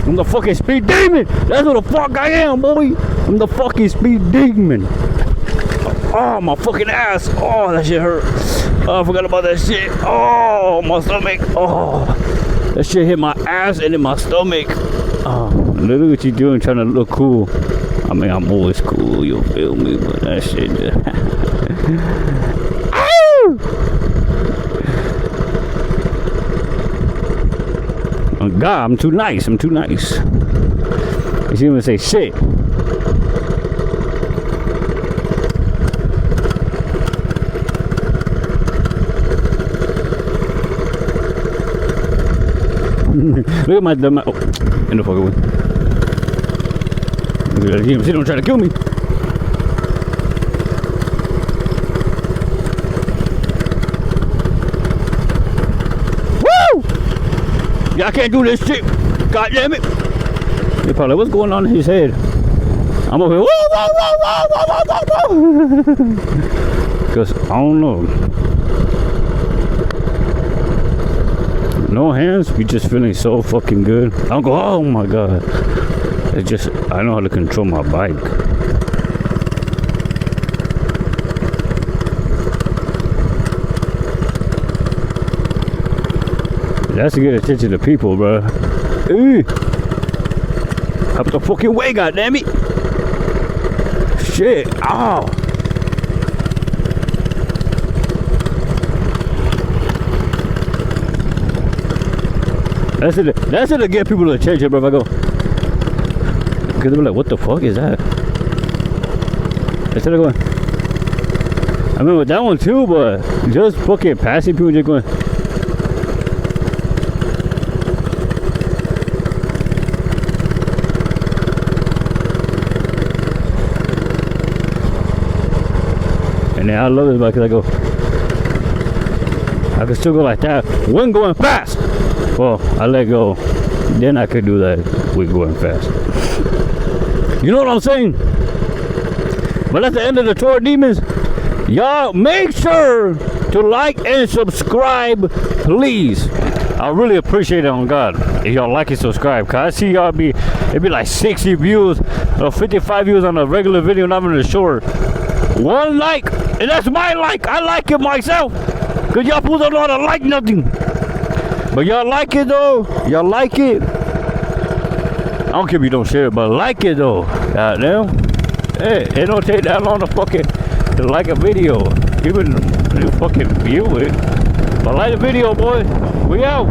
I'm the fucking speed demon. That's what the fuck I am, boy. I'm the fucking speed demon. Oh, my fucking ass. Oh, that shit hurt. Oh, I forgot about that shit. Oh, my stomach. Oh, that shit hit my ass and in my stomach. Oh, look at what you doing, trying to look cool. I mean, I'm always cool, you feel me? But that shit just... Oh, God, I'm too nice. I'm too nice. You see me say shit. Look at my dumb. Oh, in the fucking way. Look at him. He don't try to kill me. Woo! Yeah, I can't do this shit. God damn it. They probably, what's going on in his head? I'm over here. Whoa, whoa, whoa, whoa, whoa, whoa, whoa. Because I don't know. No hands, we just feeling so fucking good. I don't go, oh my God. It's just, I know how to control my bike. That's to get attention to people, bro. Hey. Up the fucking way, goddammit. Shit, ow. That's it to get people to attention, bro. If I go, because they're like, what the fuck is that? Instead of going, I mean, with that one too, but just fucking passing people, just going. And then I love it because I go, I can still go like that when going fast. Well, I let go, then I could do that with going fast. You know what I'm saying? But at the end of the tour, demons, y'all make sure to like and subscribe, please. I really appreciate it, on God, if y'all like and subscribe. Cause I see y'all it'd be like 60 views or 55 views on a regular video, not even a short. One like, and that's my like. I like it myself. Cause y'all people don't know how to like nothing. But y'all like it though. Y'all like it. I don't care if you don't share it, but like it though. Goddamn. Hey, it don't take that long to like a video. Even you fucking view it. But like the video, boy. We out.